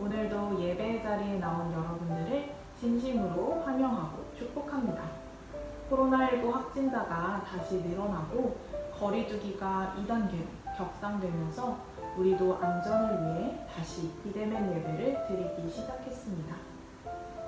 오늘도 예배 자리에 나온 여러분들을 진심으로 환영하고 축복합니다. 코로나19 확진자가 다시 늘어나고 거리두기가 2단계로 격상되면서 우리도 안전을 위해 다시 비대면 예배를 드리기 시작했습니다.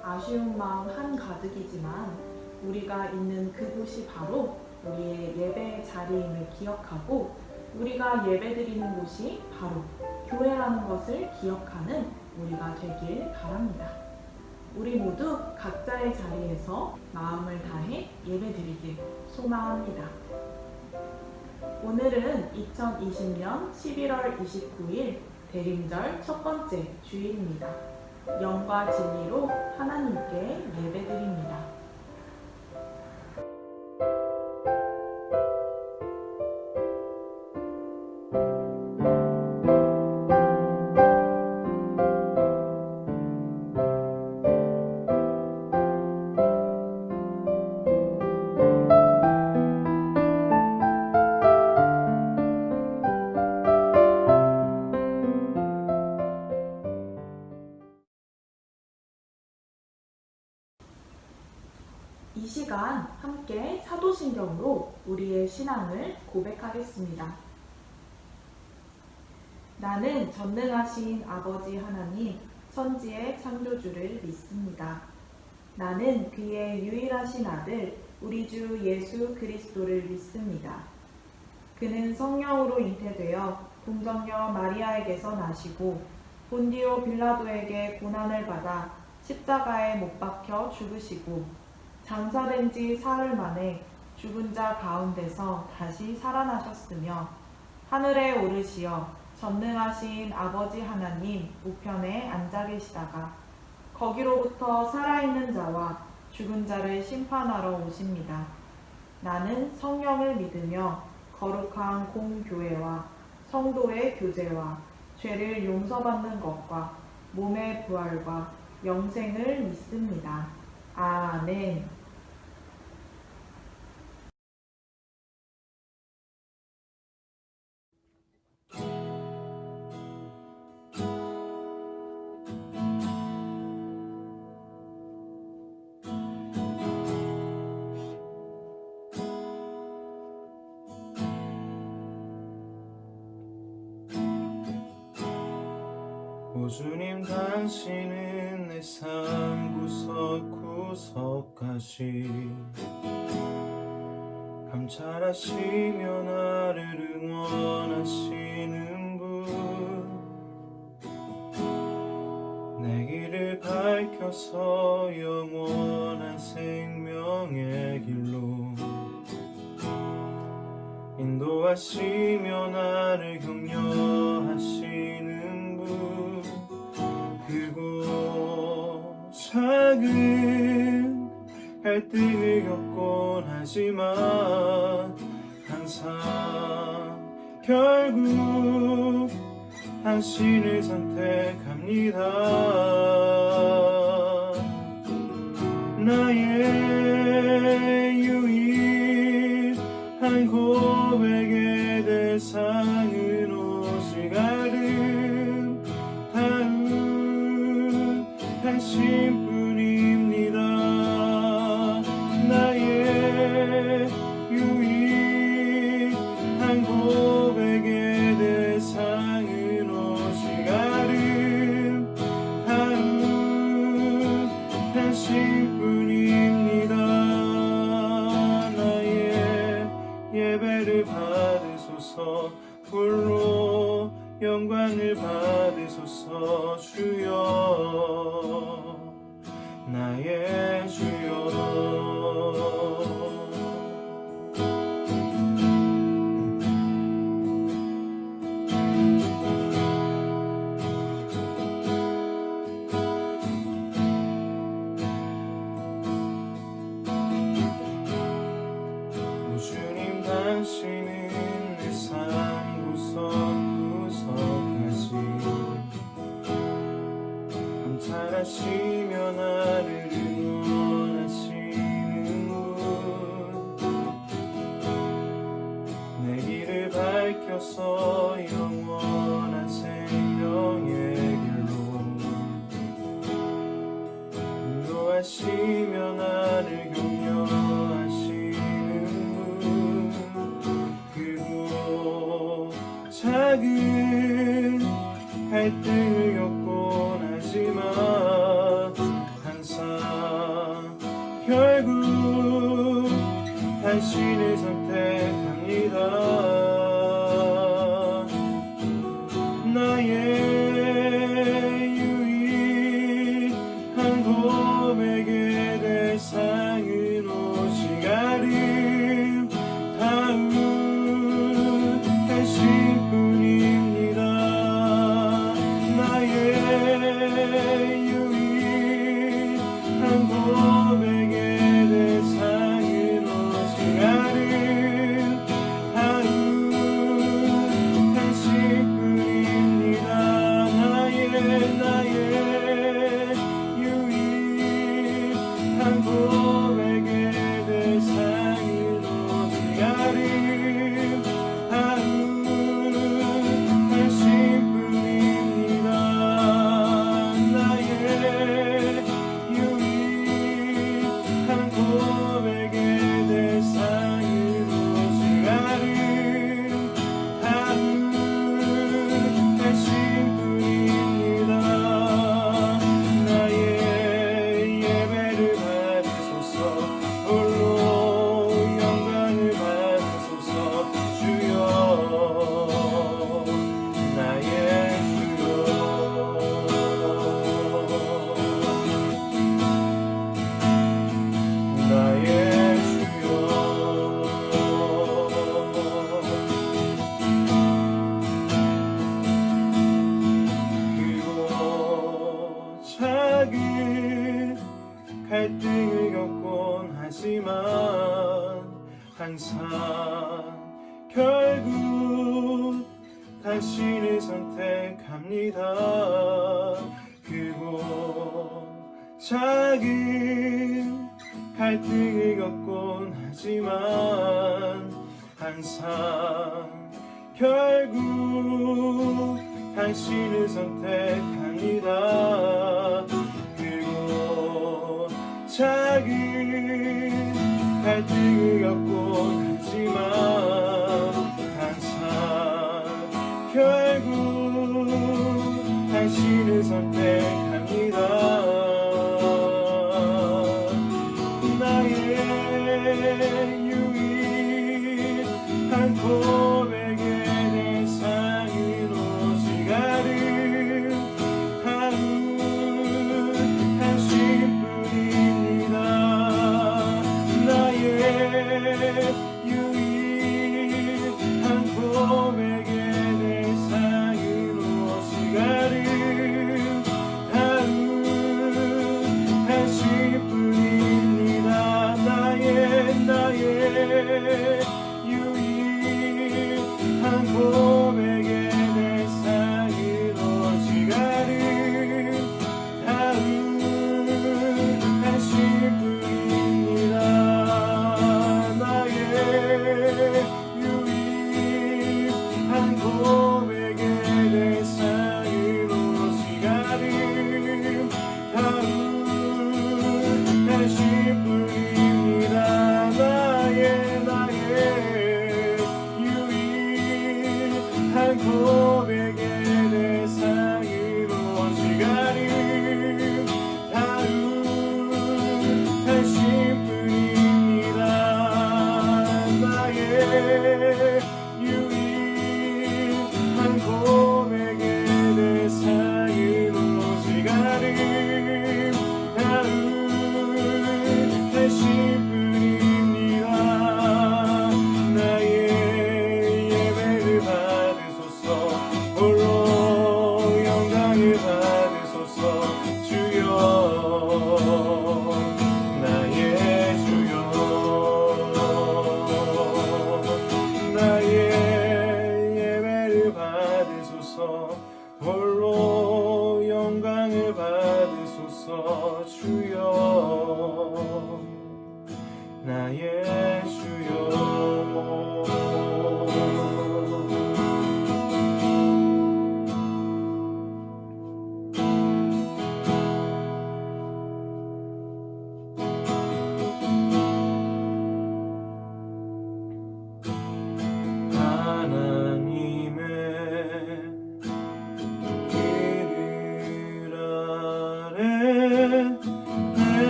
아쉬운 마음 한가득이지만 우리가 있는 그곳이 바로 우리의 예배 자리임을 기억하고 우리가 예배드리는 곳이 바로 교회라는 것을 기억하는 우리가 되길 바랍니다. 우리 모두 각자의 자리에서 마음을 다해 예배드리길 소망합니다. 오늘은 2020년 11월 29일 대림절 첫 번째 주일입니다. 영과 진리로 하나님께 예배드립니다. 이 시간 함께 사도신경으로 우리의 신앙을 고백하겠습니다. 나는 전능하신 아버지 하나님, 천지의 창조주를 믿습니다. 나는 그의 유일하신 아들, 우리 주 예수 그리스도를 믿습니다. 그는 성령으로 잉태되어 궁정녀 마리아에게서 나시고 본디오 빌라도에게 고난을 받아 십자가에 못 박혀 죽으시고 장사된 지 사흘 만에 죽은 자 가운데서 다시 살아나셨으며 하늘에 오르시어 전능하신 아버지 하나님 우편에 앉아 계시다가 거기로부터 살아있는 자와 죽은 자를 심판하러 오십니다. 나는 성령을 믿으며 거룩한 공교회와 성도의 교제와 죄를 용서받는 것과 몸의 부활과 영생을 믿습니다. 아멘. 오 주님, 당신은 내 삶 구석구석까지 감찰하시며 나를 응원하시는 분, 내 길을 밝혀서 영원한 생명의 길로 인도하시며 나를 격려하시는 그곳 작은 갈등을 겪곤 하지만 항상 결국 당신을 선택합니다. 나의 유일한 고백의 대상은 오직 당신뿐입니다. 나의 유일한 고백의 대상은 오직 아름다운 당신뿐입니다. 나의 예배를 받으소서, 홀로 영광을 받으소서. 주여, 나의 주여. 오 주님, 당신은 내 삶 구석구석까지 감찰하시며 나를 응원하시는 인도하시며 나를 격려하시는 분 그리고 작은 갈등을 겪곤 하지만 항상 결국 당신을 선택합니다. 나의 유일한 고백의 대상은 오직 아름다운 당신뿐입니다. 나의 유일한 고백의 대상은 오직 아름다운 당신뿐입니다. 나의 유일한 고백의 대상은 오직 아름다운 당신뿐입니다. 나의 유일한 고백의 대상은 오직 아름다운 당신뿐입니다. 나의 예배를 받으소서 홀로 영광을 받으소서 주여 나의 주여 나의 주여 그리고 작은 갈등을 겪곤 하지만 항상 결국 당신을 선택합니다. 그리고 작은 갈등을 겪곤 하지만 항상 결국 당신을 선택합니다. 그리고 작은 갈등을 겪곤 하지만 항상 결국 당신을 선택합니다. 나의 유일한 고백의 대상은 오직 아름다운 당신뿐입니다. 나의 유일한 고백의 대상은 오직 아름다운 당신뿐입니다. 나의 유일한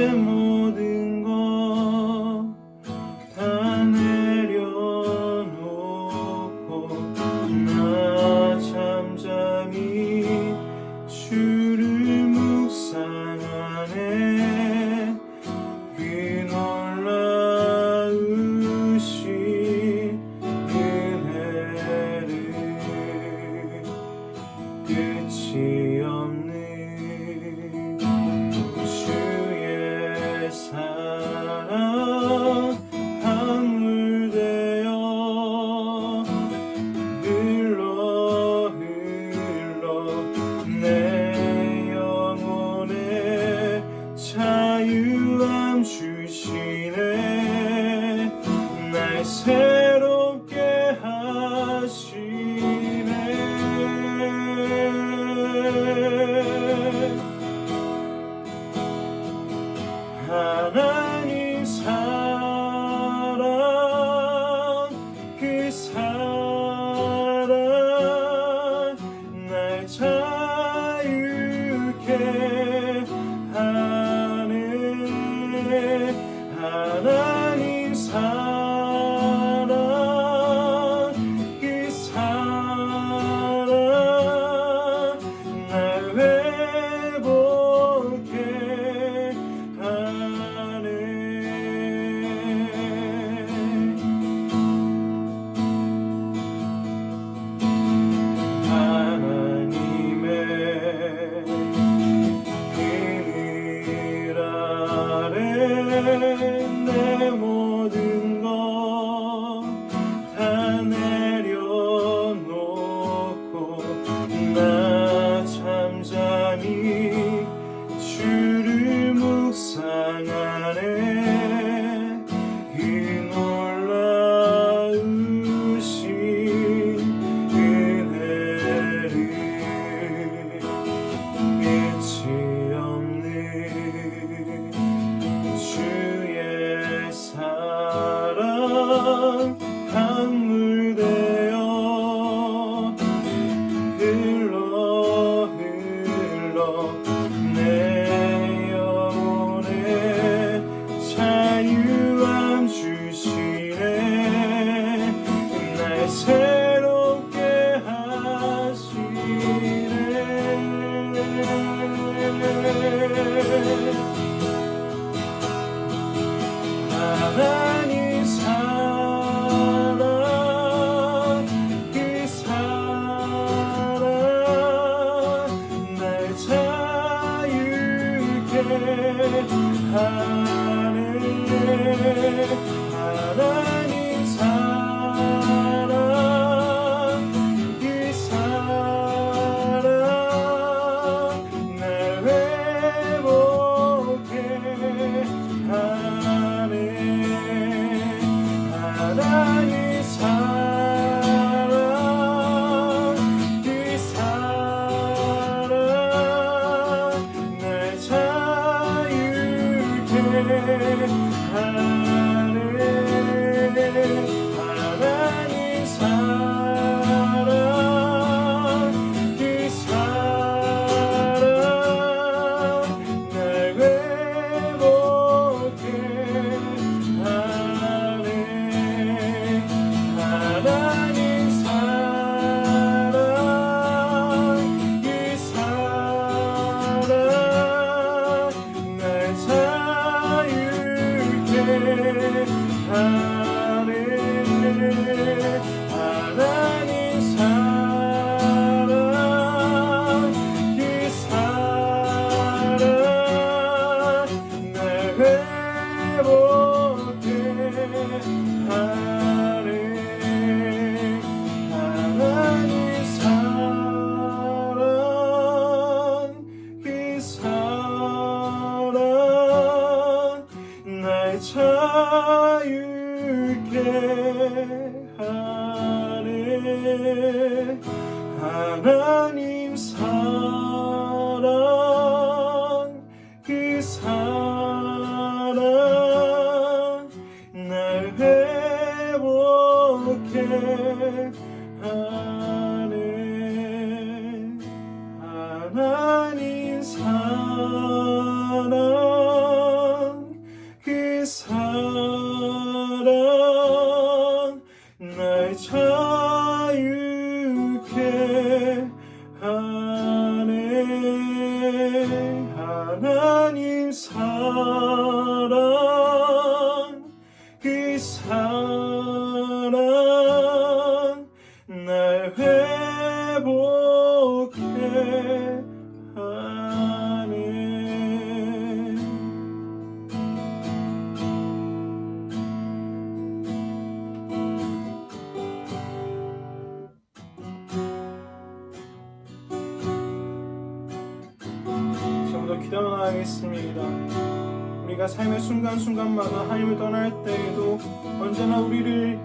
내 모든 것 다 내려놓고 나 잠잠히 주를 묵상하네. 그 놀라우신 은혜를 끝이 없는 주의 사랑 강물되어 흘러 내 영혼에 자유함 주시네. 날 새롭게 하시네. 하나님 사랑 그 사랑 날 자유케 하네. 하나님 사랑 그 사랑 날 회복해 하네. 하나님의 그늘 아래 내 모든 것 다 내려놓고 나 잠잠히 주를 묵상하네. 그 놀라우신 은혜를 끝이 없는 주의 사랑 강물되어 흘러 내 영혼에 자유함 주시네. 날 새롭게 하시네. 하나님 사랑 그 사랑 날 자유케 하네. 하나님 사랑 그 사랑 날 회복해 하네. 하나님 사랑 그 사랑 날 자유케 하네. 하나님 사랑 그 사랑 날 회복해 하네. 하나님 사랑 그 사랑 날 자유케 하네. 하나님 사랑 그 사랑 날 회복해 하네. 하나님 사랑 그 사랑 날 자유케 하네. 하나님 사랑 그 사랑 날 회복해 하네. 하나님 사랑 기도하겠습니다. 우리가 삶의 순간순간마다 하나님을 떠날 때에도 언제나 우리를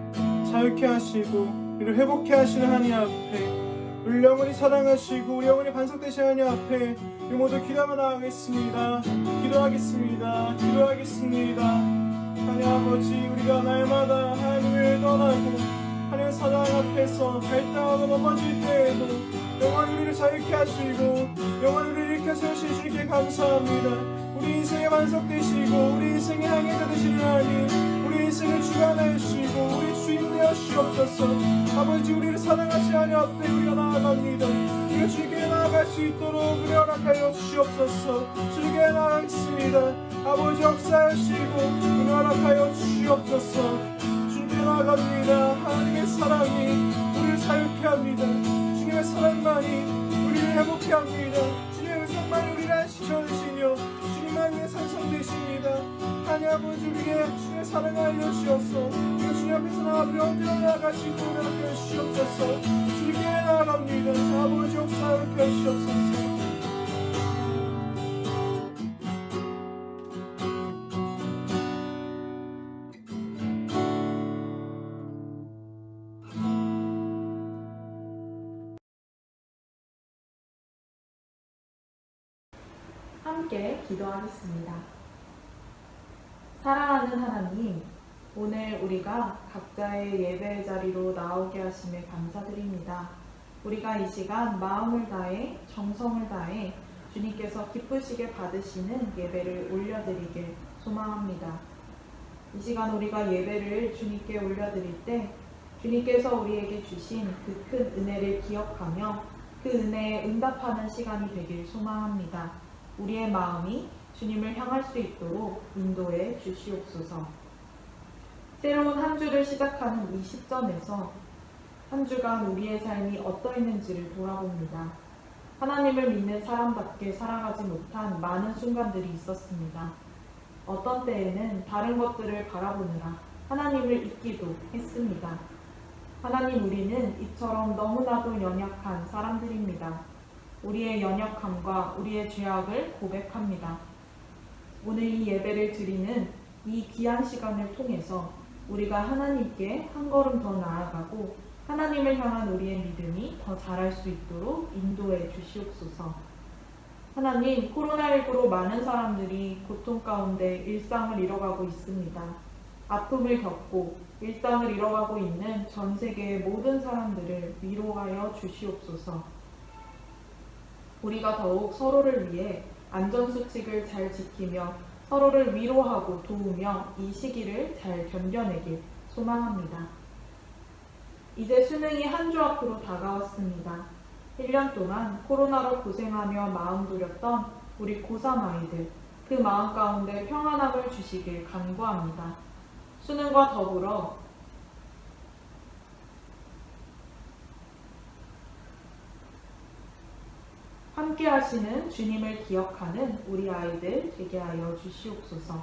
자유케 하시고 우리를 회복케 하시는 하나님 앞에, 우리 영원히 사랑하시고 우리 영원히 반석되신 하나님 앞에 우리 모두 기도하며 나아가겠습니다. 기도하겠습니다. 하나님 아버지, 우리가 날마다 하나님을 떠나고 하나님의 사랑 앞에서 갈등하고 넘어질 때에도 영원히 우리를 자유케 하시고 영원히 우리를 일으켜 세우신 주님께 감사합니다. 우리 인생의 반석되시고 우리 인생의 항해자 되시는 하나님, 우리 인생을 주관하여 주시고 우리 주인 되어 주옵소서. 아버지, 우리를 사랑하시는 하나님 앞에 우리가 나아갑니다. 우리가 주님께 나아갈 수 있도록 우리 허락하여 주시옵소서. 주님께 나아가겠습니다. 아버지, 역사하시고 우리 허락하여 주시옵소서. 주님께 나아갑니다. 하나님의 사랑이 우리를 자유케 합니다. 주님의 사랑만이 우리를 회복케 합니다. 주님의 은총만이 우리를 안식처주시며 주님만 위해 산성되십니다. 하나님 아버지, 우리의 주님의 사랑을 알려주셔서 우리가 주님 앞에서 나아가며 언제나 나아가시고 나아가 주시옵소서. 주님께 나아갑니다. 아버지, 역사하여 주시옵소서. 함께 기도하겠습니다. 사랑하는 하나님, 오늘 우리가 각자의 예배의 자리로 나오게 하심에 감사드립니다. 우리가 이 시간 마음을 다해 정성을 다해 주님께서 기쁘시게 받으시는 예배를 올려드리길 소망합니다. 이 시간 우리가 예배를 주님께 올려드릴 때 주님께서 우리에게 주신 그 큰 은혜를 기억하며 그 은혜에 응답하는 시간이 되길 소망합니다. 우리의 마음이 주님을 향할 수 있도록 인도해 주시옵소서. 새로운 한 주를 시작하는 이 시점에서 한 주간 우리의 삶이 어떠했는지를 돌아봅니다. 하나님을 믿는 사람답게 살아가지 못한 많은 순간들이 있었습니다. 어떤 때에는 다른 것들을 바라보느라 하나님을 잊기도 했습니다. 하나님, 우리는 이처럼 너무나도 연약한 사람들입니다. 우리의 연약함과 우리의 죄악을 고백합니다. 오늘 이 예배를 드리는 이 귀한 시간을 통해서 우리가 하나님께 한 걸음 더 나아가고 하나님을 향한 우리의 믿음이 더 자랄 수 있도록 인도해 주시옵소서. 하나님, 코로나19로 많은 사람들이 고통 가운데 일상을 잃어가고 있습니다. 아픔을 겪고 일상을 잃어가고 있는 전 세계의 모든 사람들을 위로하여 주시옵소서. 우리가 더욱 서로를 위해 안전수칙을 잘 지키며 서로를 위로하고 도우며 이 시기를 잘 견뎌내길 소망합니다. 이제 수능이 한 주 앞으로 다가왔습니다. 1년 동안 코로나로 고생하며 마음 졸였던 우리 고3 아이들, 그 마음 가운데 평안함을 주시길 간구합니다. 수능과 더불어 함께 하시는 주님을 기억하는 우리 아이들 되게 하여 주시옵소서.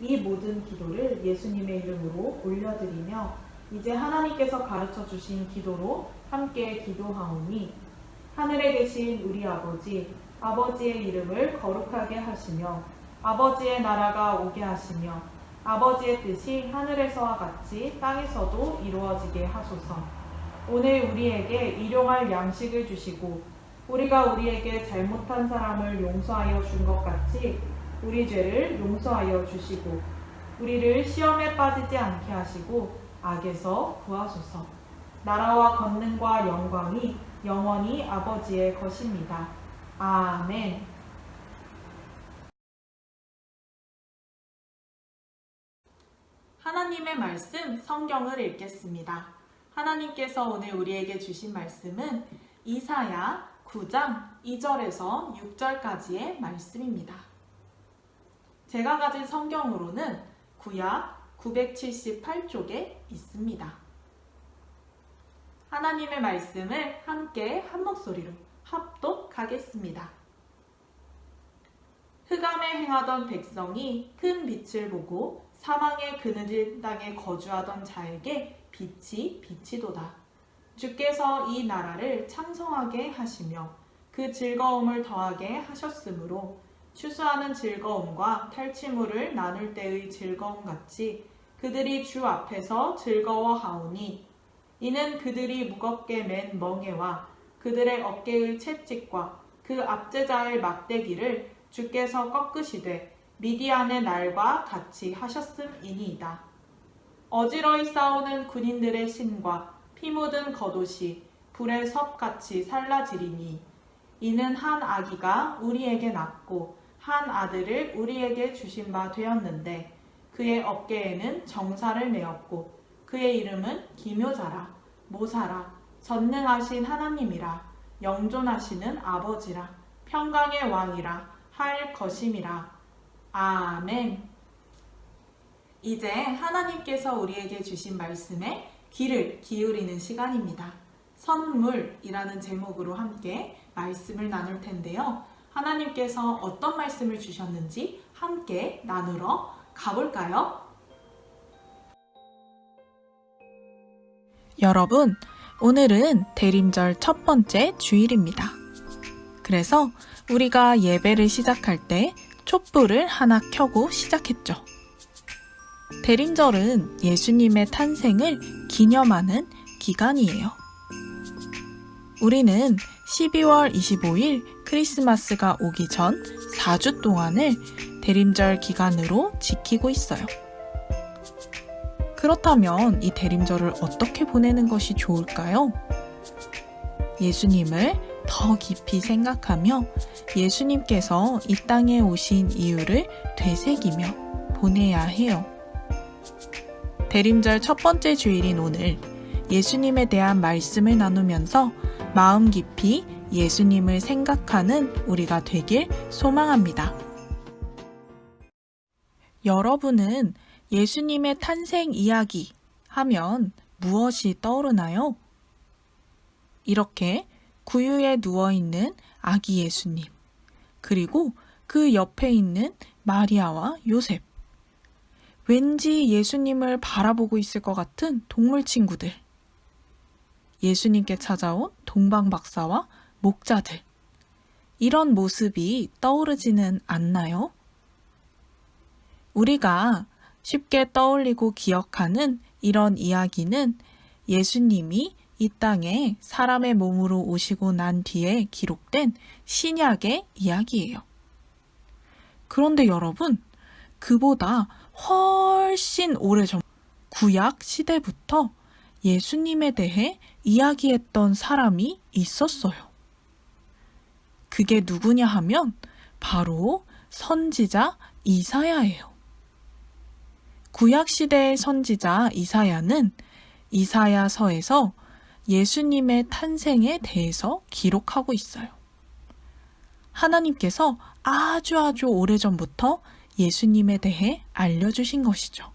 이 모든 기도를 예수님의 이름으로 올려드리며 이제 하나님께서 가르쳐 주신 기도로 함께 기도하오니, 하늘에 계신 우리 아버지, 아버지의 이름을 거룩하게 하시며 아버지의 나라가 오게 하시며 아버지의 뜻이 하늘에서와 같이 땅에서도 이루어지게 하소서. 오늘 우리에게 일용할 양식을 주시고 우리가 우리에게 잘못한 사람을 용서하여 준 것 같이 우리 죄를 용서하여 주시고 우리를 시험에 빠지지 않게 하시고 악에서 구하소서. 나라와 권능과 영광이 영원히 아버지의 것입니다. 아멘. 하나님의 말씀, 성경을 읽겠습니다. 하나님께서 오늘 우리에게 주신 말씀은 이사야 9장 2절에서 6절까지의 말씀입니다. 제가 가진 성경으로는 구약 978쪽에 있습니다. 하나님의 말씀을 함께 한 목소리로 합독하겠습니다. 흑암에 행하던 백성이 큰 빛을 보고 사망의 그늘진 땅에 거주하던 자에게 빛이 비치도다. 주께서 이 나라를 창성하게 하시며 그 즐거움을 더하게 하셨으므로 추수하는 즐거움과 탈취물을 나눌 때의 즐거움 같이 그들이 주 앞에서 즐거워하오니 이는 그들이 무겁게 맨 멍에와 그들의 어깨의 채찍과 그 압제자의 막대기를 주께서 꺾으시되 미디안의 날과 같이 하셨음이니이다. 어지러이 싸우는 군인들의 신과 피 묻은 겉옷이 불의 섭같이 살라지리니 이는 한 아기가 우리에게 낳고 한 아들을 우리에게 주신 바 되었는데 그의 어깨에는 정사를 메었고 그의 이름은 기묘자라 모사라 전능하신 하나님이라 영존하시는 아버지라 평강의 왕이라 할 것임이라. 아멘. 이제 하나님께서 우리에게 주신 말씀에 귀를 기울이는 시간입니다. 선물이라는 제목으로 함께 말씀을 나눌 텐데요. 하나님께서 어떤 말씀을 주셨는지 함께 나누러 가볼까요? 여러분, 오늘은 대림절 첫 번째 주일입니다. 그래서 우리가 예배를 시작할 때 촛불을 하나 켜고 시작했죠. 대림절은 예수님의 탄생을 기념하는 기간이에요. 우리는 12월 25일 크리스마스가 오기 전 4주 동안을 대림절 기간으로 지키고 있어요. 그렇다면 이 대림절을 어떻게 보내는 것이 좋을까요? 예수님을 더 깊이 생각하며 예수님께서 이 땅에 오신 이유를 되새기며 보내야 해요. 대림절 첫 번째 주일인 오늘 예수님에 대한 말씀을 나누면서 마음 깊이 예수님을 생각하는 우리가 되길 소망합니다. 여러분은 예수님의 탄생 이야기 하면 무엇이 떠오르나요? 이렇게 구유에 누워있는 아기 예수님, 그리고 그 옆에 있는 마리아와 요셉, 왠지 예수님을 바라보고 있을 것 같은 동물 친구들, 예수님께 찾아온 동방박사와 목자들, 이런 모습이 떠오르지는 않나요? 우리가 쉽게 떠올리고 기억하는 이런 이야기는 예수님이 이 땅에 사람의 몸으로 오시고 난 뒤에 기록된 신약의 이야기예요. 그런데 여러분, 그보다 훨씬 오래전 구약 시대부터 예수님에 대해 이야기했던 사람이 있었어요. 그게 누구냐 하면 바로 선지자 이사야예요. 구약 시대의 선지자 이사야는 이사야서에서 예수님의 탄생에 대해서 기록하고 있어요. 하나님께서 아주 오래전부터 예수님에 대해 알려주신 것이죠.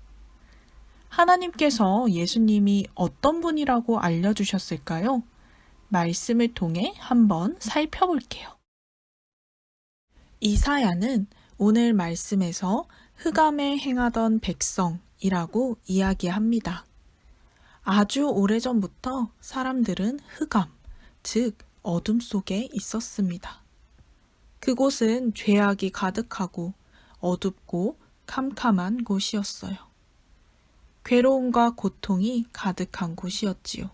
하나님께서 예수님이 어떤 분이라고 알려주셨을까요? 말씀을 통해 한번 살펴볼게요. 이사야는 오늘 말씀에서 흑암에 행하던 백성이라고 이야기합니다. 아주 오래전부터 사람들은 흑암, 즉 어둠 속에 있었습니다. 그곳은 죄악이 가득하고 어둡고 캄캄한 곳이었어요. 괴로움과 고통이 가득한 곳이었지요.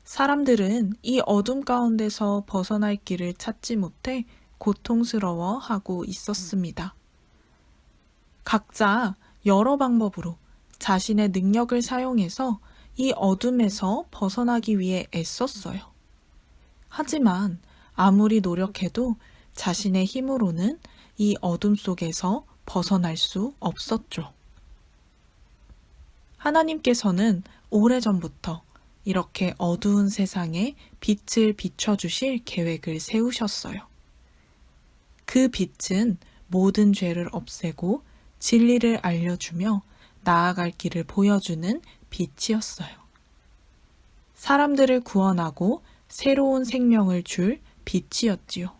사람들은 이 어둠 가운데서 벗어날 길을 찾지 못해 고통스러워하고 있었습니다. 각자 여러 방법으로 자신의 능력을 사용해서 이 어둠에서 벗어나기 위해 애썼어요. 하지만 아무리 노력해도 자신의 힘으로는 이 어둠 속에서 벗어날 수 없었죠. 하나님께서는 오래전부터 이렇게 어두운 세상에 빛을 비춰주실 계획을 세우셨어요. 그 빛은 모든 죄를 없애고 진리를 알려주며 나아갈 길을 보여주는 빛이었어요. 사람들을 구원하고 새로운 생명을 줄 빛이었지요.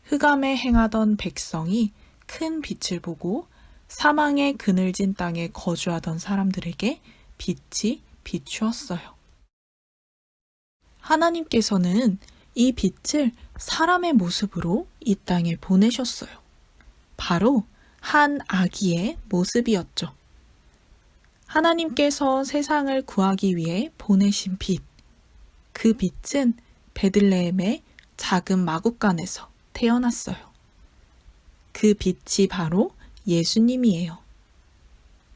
흑암에 행하던 백성이 큰 빛을 보고 사망의 그늘진 땅에 거주하던 사람들에게 빛이 비추었어요. 하나님께서는 이 빛을 사람의 모습으로 이 땅에 보내셨어요. 바로 한 아기의 모습이었죠. 하나님께서 세상을 구하기 위해 보내신 빛, 그 빛은 베들레헴의 작은 마구간에서 태어났어요. 그 빛이 바로 예수님이에요.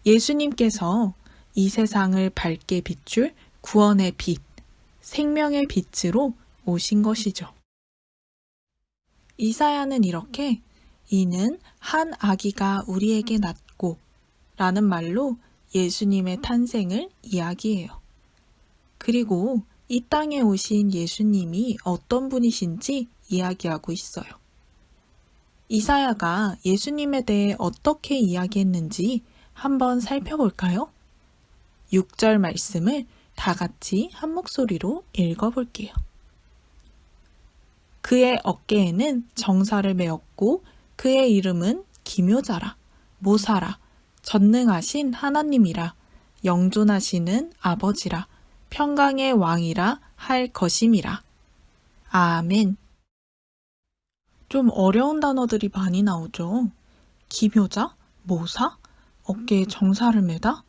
예수님께서 이 세상을 밝게 비출 구원의 빛, 생명의 빛으로 오신 것이죠. 이사야는 이렇게 이는 한 아기가 우리에게 낳고 라는 말로 예수님의 탄생을 이야기해요. 그리고 이 땅에 오신 예수님이 어떤 분이신지 이야기하고 있어요. 이사야가 예수님에 대해 어떻게 이야기했는지 한번 살펴볼까요? 6절 말씀을 다 같이 한 목소리로 읽어볼게요. 그의 어깨에는 정사를 메었고 그의 이름은 기묘자라, 모사라, 전능하신 하나님이라, 영존하시는 아버지라, 평강의 왕이라 할 것임이라. 아멘. 좀 어려운 단어들이 많이 나오죠. 기묘자, 모사, 어깨에 정사를 매다?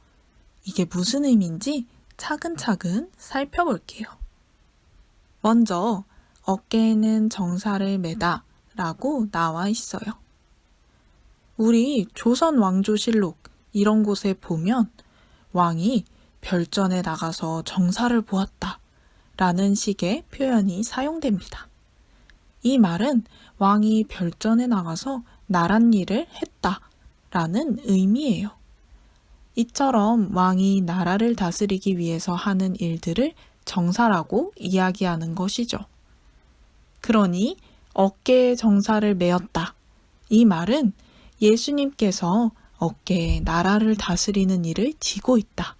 이게 무슨 의미인지 차근차근 살펴볼게요. 먼저 어깨에는 정사를 매다 라고 나와 있어요. 우리 조선 왕조실록 이런 곳에 보면 왕이 별전에 나가서 정사를 보았다 라는 식의 표현이 사용됩니다. 이 말은 왕이 별전에 나가서 나란 일을 했다 라는 의미예요. 이처럼 왕이 나라를 다스리기 위해서 하는 일들을 정사라고 이야기하는 것이죠. 그러니 어깨에 정사를 메었다. 이 말은 예수님께서 어깨에 나라를 다스리는 일을 지고 있다.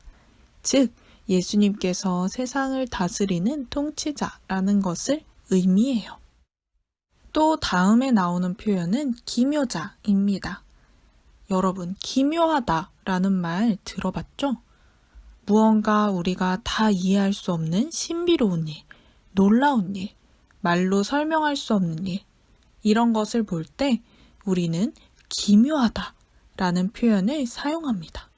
즉, 예수님께서 세상을 다스리는 통치자라는 것을 의미해요. 또 다음에 나오는 표현은 기묘자입니다. 여러분, 기묘하다라는 말 들어봤죠? 무언가 우리가 다 이해할 수 없는 신비로운 일, 놀라운 일, 말로 설명할 수 없는 일, 이런 것을 볼 때 우리는 기묘하다라는 표현을 사용합니다.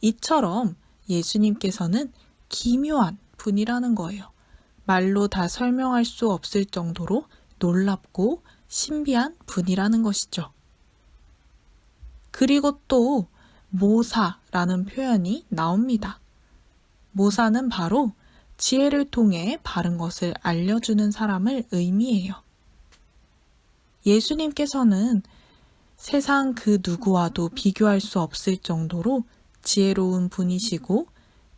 이처럼 예수님께서는 기묘한 분이라는 거예요. 말로 다 설명할 수 없을 정도로 놀랍고 신비한 분이라는 것이죠. 그리고 또 모사라는 표현이 나옵니다. 모사는 바로 지혜를 통해 바른 것을 알려주는 사람을 의미해요. 예수님께서는 세상 그 누구와도 비교할 수 없을 정도로 지혜로운 분이시고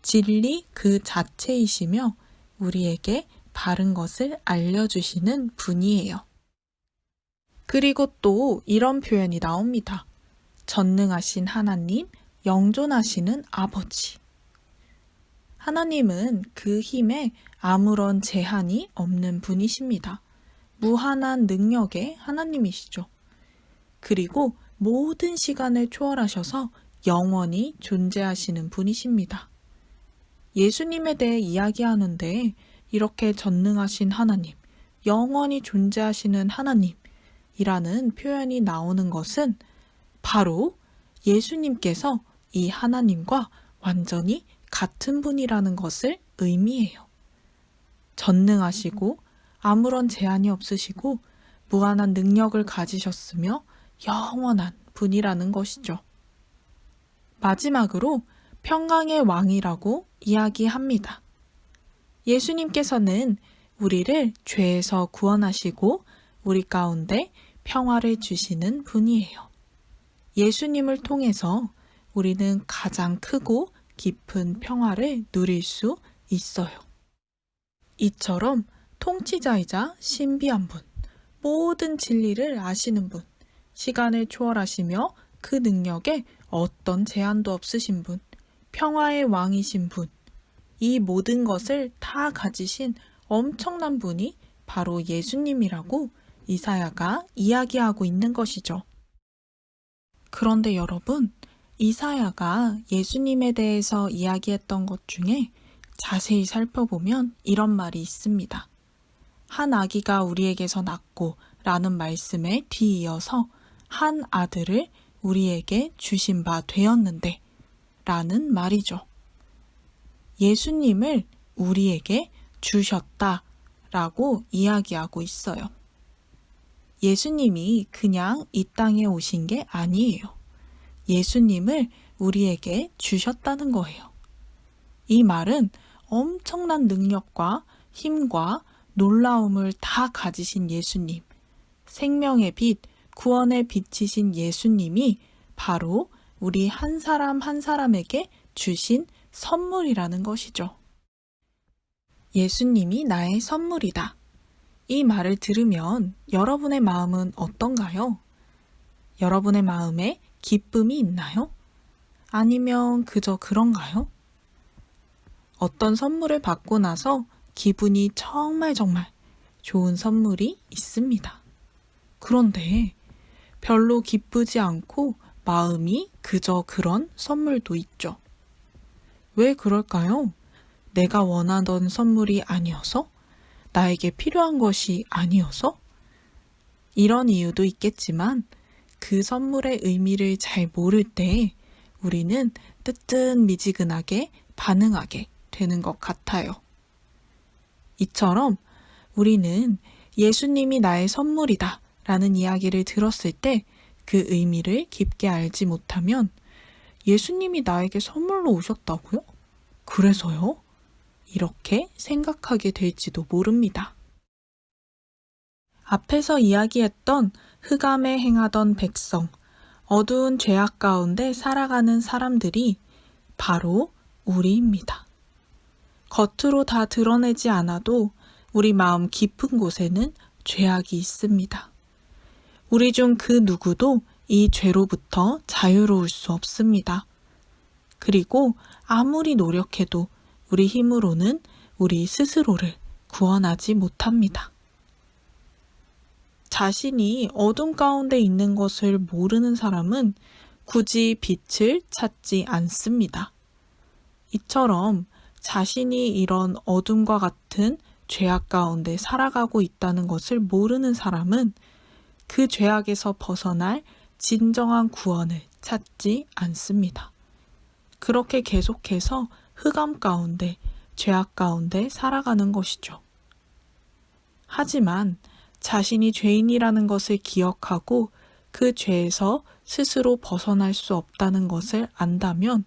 진리 그 자체이시며 우리에게 바른 것을 알려주시는 분이에요. 그리고 또 이런 표현이 나옵니다. 전능하신 하나님, 영존하시는 아버지. 하나님은 그 힘에 아무런 제한이 없는 분이십니다. 무한한 능력의 하나님이시죠. 그리고 모든 시간을 초월하셔서 영원히 존재하시는 분이십니다. 예수님에 대해 이야기하는데 이렇게 전능하신 하나님, 영원히 존재하시는 하나님이라는 표현이 나오는 것은 바로 예수님께서 이 하나님과 완전히 같은 분이라는 것을 의미해요. 전능하시고 아무런 제한이 없으시고 무한한 능력을 가지셨으며 영원한 분이라는 것이죠. 마지막으로 평강의 왕이라고 이야기합니다. 예수님께서는 우리를 죄에서 구원하시고 우리 가운데 평화를 주시는 분이에요. 예수님을 통해서 우리는 가장 크고 깊은 평화를 누릴 수 있어요. 이처럼 통치자이자 신비한 분, 모든 진리를 아시는 분, 시간을 초월하시며 그 능력에 어떤 제한도 없으신 분, 평화의 왕이신 분, 이 모든 것을 다 가지신 엄청난 분이 바로 예수님이라고 이사야가 이야기하고 있는 것이죠. 그런데 여러분, 이사야가 예수님에 대해서 이야기했던 것 중에 자세히 살펴보면 이런 말이 있습니다. 한 아기가 우리에게서 낳고 라는 말씀에 뒤이어서 한 아들을 우리에게 주신 바 되었는데 라는 말이죠. 예수님을 우리에게 주셨다 라고 이야기하고 있어요. 예수님이 그냥 이 땅에 오신 게 아니에요. 예수님을 우리에게 주셨다는 거예요. 이 말은 엄청난 능력과 힘과 놀라움을 다 가지신 예수님, 생명의 빛, 구원의 빛이신 예수님이 바로 우리 한 사람 한 사람에게 주신 선물이라는 것이죠. 예수님이 나의 선물이다. 이 말을 들으면 여러분의 마음은 어떤가요? 여러분의 마음에 기쁨이 있나요? 아니면 그저 그런가요? 어떤 선물을 받고 나서 기분이 정말 좋은 선물이 있습니다. 그런데 별로 기쁘지 않고 마음이 그저 그런 선물도 있죠. 왜 그럴까요? 내가 원하던 선물이 아니어서? 나에게 필요한 것이 아니어서? 이런 이유도 있겠지만 그 선물의 의미를 잘 모를 때 우리는 뜨뜻미지근하게 반응하게 되는 것 같아요. 이처럼 우리는 예수님이 나의 선물이다 라는 이야기를 들었을 때 그 의미를 깊게 알지 못하면 예수님이 나에게 선물로 오셨다고요? 그래서요? 이렇게 생각하게 될지도 모릅니다. 앞에서 이야기했던 흑암에 행하던 백성, 어두운 죄악 가운데 살아가는 사람들이 바로 우리입니다. 겉으로 다 드러내지 않아도 우리 마음 깊은 곳에는 죄악이 있습니다. 우리 중 그 누구도 이 죄로부터 자유로울 수 없습니다. 그리고 아무리 노력해도 우리 힘으로는 우리 스스로를 구원하지 못합니다. 자신이 어둠 가운데 있는 것을 모르는 사람은 굳이 빛을 찾지 않습니다. 이처럼 자신이 이런 어둠과 같은 죄악 가운데 살아가고 있다는 것을 모르는 사람은 그 죄악에서 벗어날 진정한 구원을 찾지 않습니다. 그렇게 계속해서 흑암 가운데, 죄악 가운데 살아가는 것이죠. 하지만 자신이 죄인이라는 것을 기억하고 그 죄에서 스스로 벗어날 수 없다는 것을 안다면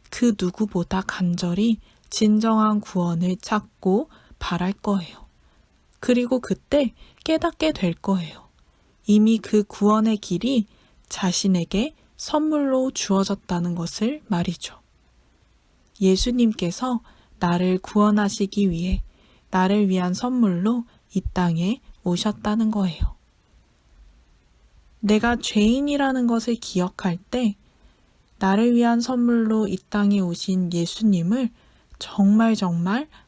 그 누구보다 간절히 진정한 구원을 찾고 바랄 거예요. 그리고 그때 깨닫게 될 거예요. 이미 그 구원의 길이 자신에게 선물로 주어졌다는 것을 말이죠. 예수님께서 나를 구원하시기 위해 나를 위한 선물로 이 땅에 오셨다는 거예요. 내가 죄인이라는 것을 기억할 때 나를 위한 선물로 이 땅에 오신 예수님을 정말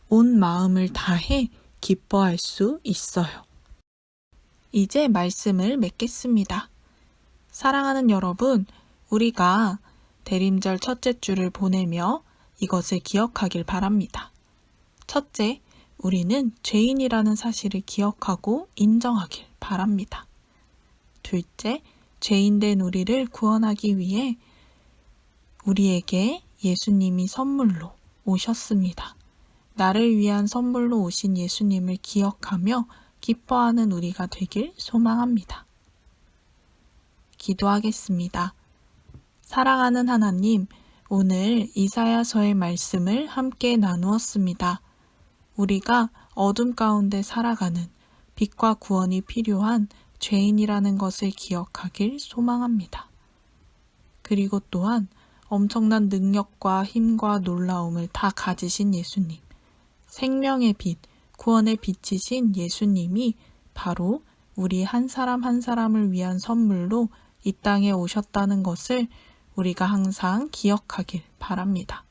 온 마음을 다해 기뻐할 수 있어요. 이제 말씀을 맺겠습니다. 사랑하는 여러분, 우리가 대림절 첫째 주를 보내며 이것을 기억하길 바랍니다. 첫째, 우리는 죄인이라는 사실을 기억하고 인정하길 바랍니다. 둘째, 죄인된 우리를 구원하기 위해 우리에게 예수님이 선물로 오셨습니다. 나를 위한 선물로 오신 예수님을 기억하며 기뻐하는 우리가 되길 소망합니다. 기도하겠습니다. 사랑하는 하나님, 오늘 이사야서의 말씀을 함께 나누었습니다. 우리가 어둠 가운데 살아가는 빛과 구원이 필요한 죄인이라는 것을 기억하길 소망합니다. 그리고 또한 엄청난 능력과 힘과 놀라움을 다 가지신 예수님, 생명의 빛, 구원의 빛이신 예수님이 바로 우리 한 사람 한 사람을 위한 선물로 이 땅에 오셨다는 것을 우리가 항상 기억하길 바랍니다.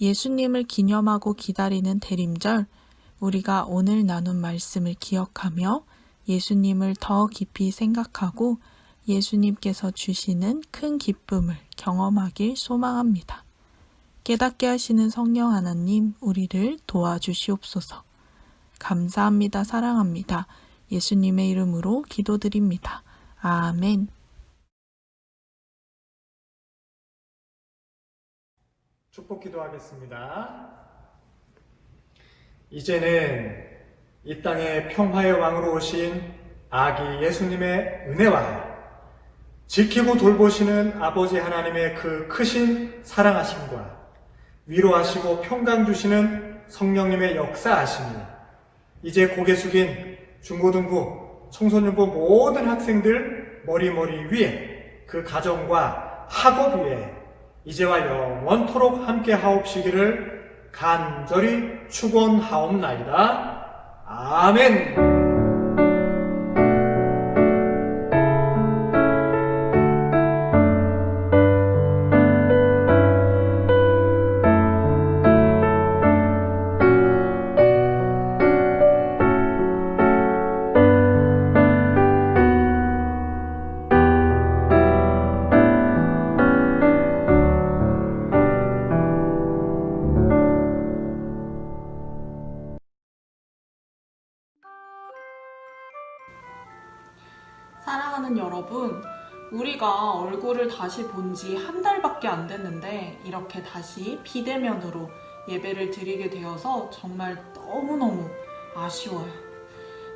예수님을 기념하고 기다리는 대림절, 우리가 오늘 나눈 말씀을 기억하며 예수님을 더 깊이 생각하고 예수님께서 주시는 큰 기쁨을 경험하길 소망합니다. 깨닫게 하시는 성령 하나님, 우리를 도와주시옵소서. 감사합니다. 사랑합니다. 예수님의 이름으로 기도드립니다. 아멘. 축복 기도하겠습니다. 이제는 이 땅에 평화의 왕으로 오신 아기 예수님의 은혜와 지키고 돌보시는 아버지 하나님의 그 크신 사랑하심과 위로하시고 평강 주시는 성령님의 역사하심이 이제 고개 숙인 중고등부, 청소년부 모든 학생들 머리 위에 그 가정과 학업 위에 이제와 영원토록 함께 하옵시기를 간절히 축원하옵나이다. 아멘. 사랑하는 여러분, 우리가 얼굴을 다시 본 지 한 달밖에 안 됐는데 이렇게 다시 비대면으로 예배를 드리게 되어서 정말 너무너무 아쉬워요.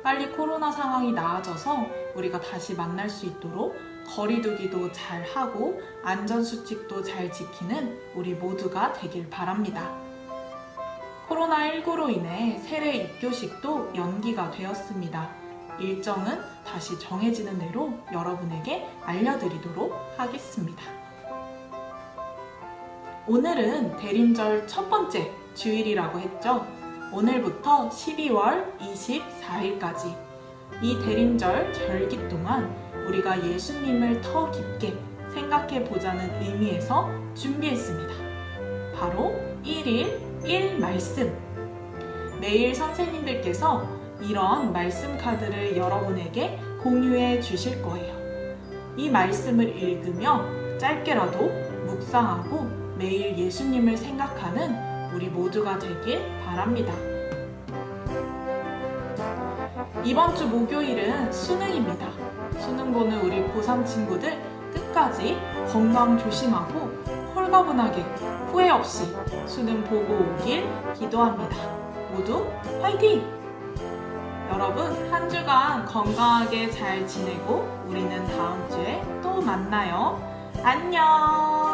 빨리 코로나 상황이 나아져서 우리가 다시 만날 수 있도록 거리두기도 잘 하고 안전수칙도 잘 지키는 우리 모두가 되길 바랍니다. 코로나19로 인해 세례 입교식도 연기가 되었습니다. 일정은 다시 정해지는 대로 여러분에게 알려드리도록 하겠습니다. 오늘은 대림절 첫 번째 주일이라고 했죠. 오늘부터 12월 24일까지 이 대림절 절기 동안 우리가 예수님을 더 깊게 생각해 보자는 의미에서 준비했습니다. 바로 1일 1말씀. 매일 선생님들께서 이런 말씀 카드를 여러분에게 공유해 주실 거예요. 이 말씀을 읽으며 짧게라도 묵상하고 매일 예수님을 생각하는 우리 모두가 되길 바랍니다. 이번 주 목요일은 수능입니다. 수능 보는 우리 고3 친구들 끝까지 건강 조심하고 홀가분하게 후회 없이 수능 보고 오길 기도합니다. 모두 화이팅! 여러분, 한 주간 건강하게 잘 지내고 우리는 다음 주에 또 만나요. 안녕!